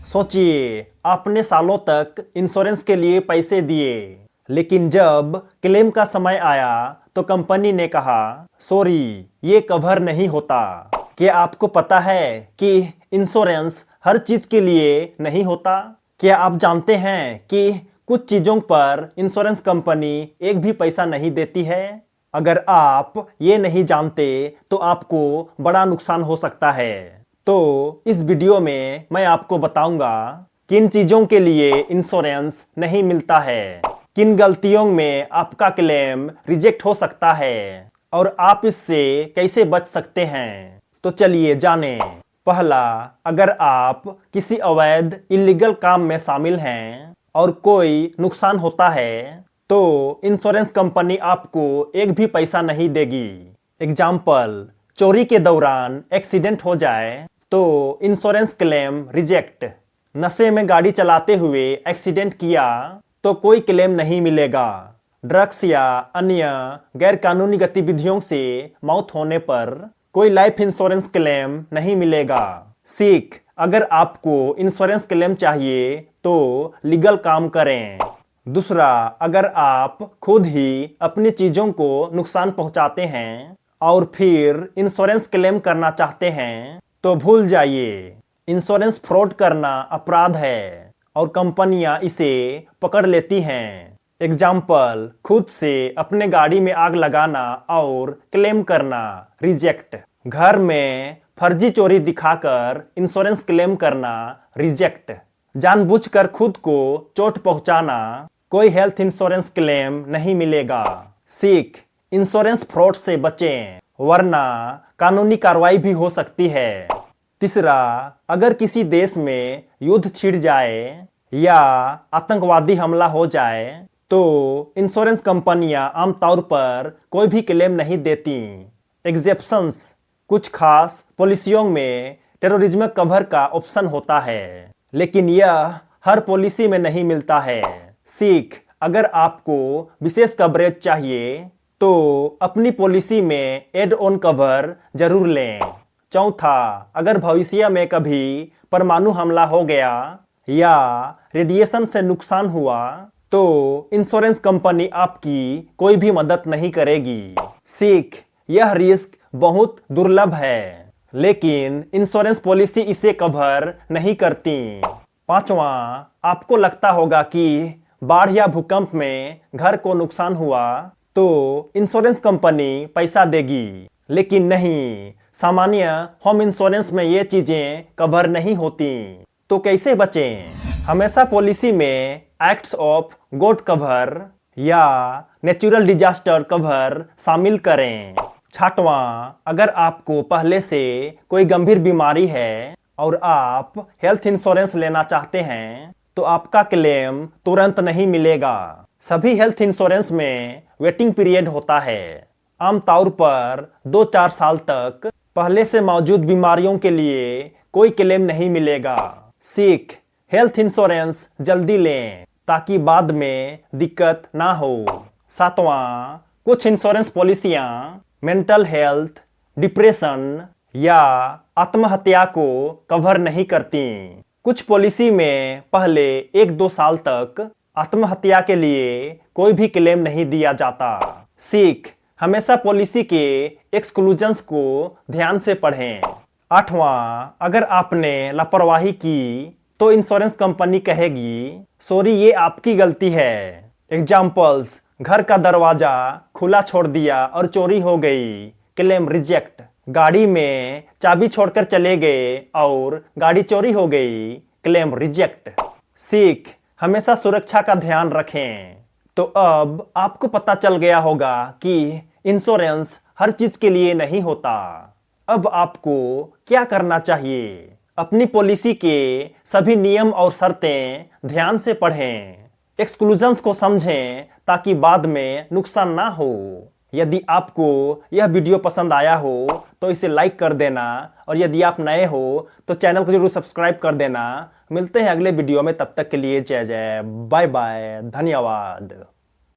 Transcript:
सोचिए, आपने सालों तक इंश्योरेंस के लिए पैसे दिए, लेकिन जब क्लेम का समय आया तो कंपनी ने कहा, सॉरी, ये कवर नहीं होता। क्या आपको पता है कि इंश्योरेंस हर चीज के लिए नहीं होता? क्या आप जानते हैं कि कुछ चीजों पर इंश्योरेंस कंपनी एक भी पैसा नहीं देती है? अगर आप ये नहीं जानते तो आपको बड़ा नुकसान हो सकता है। तो इस वीडियो में मैं आपको बताऊंगा किन चीजों के लिए इंश्योरेंस नहीं मिलता है, किन गलतियों में आपका क्लेम रिजेक्ट हो सकता है और आप इससे कैसे बच सकते हैं। तो चलिए जानें। पहला, अगर आप किसी अवैध इलीगल काम में शामिल हैं और कोई नुकसान होता है तो इंश्योरेंस कंपनी आपको एक भी पैसा नहीं देगी। एग्जाम्पल, चोरी के दौरान एक्सीडेंट हो जाए तो इंश्योरेंस क्लेम रिजेक्ट। नशे में गाड़ी चलाते हुए एक्सीडेंट किया तो कोई क्लेम नहीं मिलेगा। ड्रग्स या अन्य गैरकानूनी गतिविधियों से मौत होने पर कोई लाइफ इंश्योरेंस क्लेम नहीं मिलेगा। सीख, अगर आपको इंश्योरेंस क्लेम चाहिए तो लीगल काम करें। दूसरा, अगर आप खुद ही अपनी चीजों को नुकसान पहुंचाते हैं और फिर इंश्योरेंस क्लेम करना चाहते हैं तो भूल जाइए। इंश्योरेंस फ्रॉड करना अपराध है और कंपनियां इसे पकड़ लेती हैं। एग्जाम्पल, खुद से अपने गाड़ी में आग लगाना और क्लेम करना रिजेक्ट। घर में फर्जी चोरी दिखाकर इंश्योरेंस क्लेम करना रिजेक्ट। जानबूझकर खुद को चोट पहुंचाना, कोई हेल्थ इंश्योरेंस क्लेम नहीं मिलेगा। सीख, इंश्योरेंस फ्रॉड से बचें वरना कानूनी कार्रवाई भी हो सकती है। तीसरा, अगर किसी देश में युद्ध छिड़ जाए या आतंकवादी हमला हो जाए तो इंश्योरेंस कंपनियां आमतौर पर कोई भी क्लेम नहीं देती। एक्सेप्शंस, कुछ खास पॉलिसियों में टेररिज्म कवर का ऑप्शन होता है, लेकिन यह हर पॉलिसी में नहीं मिलता है। सीख, अगर आपको विशेष कवरेज चाहिए तो अपनी पॉलिसी में एड ऑन कवर जरूर लें। चौथा, अगर भविष्य में कभी परमाणु हमला हो गया या रेडिएशन से नुकसान हुआ तो इंश्योरेंस कंपनी आपकी कोई भी मदद नहीं करेगी। सीख, यह रिस्क बहुत दुर्लभ है, लेकिन इंश्योरेंस पॉलिसी इसे कवर नहीं करती। पांचवा, आपको लगता होगा कि बाढ़ या भूकंप में घर को नुकसान हुआ तो इंश्योरेंस कंपनी पैसा देगी, लेकिन नहीं, सामान्य होम इंश्योरेंस में ये चीजें कवर नहीं होती। तो कैसे बचें? हमेशा पॉलिसी में एक्ट्स ऑफ गॉड कवर या नेचुरल डिजास्टर कवर शामिल करें। छठवां, अगर आपको पहले से कोई गंभीर बीमारी है और आप हेल्थ इंश्योरेंस लेना चाहते हैं तो आपका क्लेम तुरंत नहीं मिलेगा। सभी हेल्थ इंश्योरेंस में वेटिंग पीरियड होता है, आमतौर पर 2-4 साल तक। पहले से मौजूद बीमारियों के लिए कोई क्लेम नहीं मिलेगा। सीख, हेल्थ इंश्योरेंस जल्दी लें ताकि बाद में दिक्कत ना हो। सातवां, कुछ इंश्योरेंस पॉलिसियां मेंटल हेल्थ, डिप्रेशन या आत्महत्या को कवर नहीं करती। कुछ पॉलिसी में पहले 1-2 साल तक आत्महत्या के लिए कोई भी क्लेम नहीं दिया जाता। सीख, हमेशा पॉलिसी के एक्सक्लूजन्स को ध्यान से पढ़ें। आठवां, अगर आपने लापरवाही की तो इंश्योरेंस कंपनी कहेगी, सॉरी, ये आपकी गलती है। एग्जाम्पल्स, घर का दरवाजा खुला छोड़ दिया और चोरी हो गई, क्लेम रिजेक्ट। गाड़ी में चाबी छोड़कर चले गए और गाड़ी चोरी हो गई, क्लेम रिजेक्ट। सीख, हमेशा सुरक्षा का ध्यान रखें। तो अब आपको पता चल गया होगा कि इंश्योरेंस हर चीज के लिए नहीं होता। अब आपको क्या करना चाहिए? अपनी पॉलिसी के सभी नियम और शर्तें ध्यान से पढ़ें, एक्सक्लूजन्स को समझें ताकि बाद में नुकसान ना हो। यदि आपको यह वीडियो पसंद आया हो तो इसे लाइक कर देना और यदि आप नए हो तो चैनल को जरूर सब्सक्राइब कर देना। मिलते हैं अगले वीडियो में, तब तक के लिए जय जय, बाय बाय, धन्यवाद।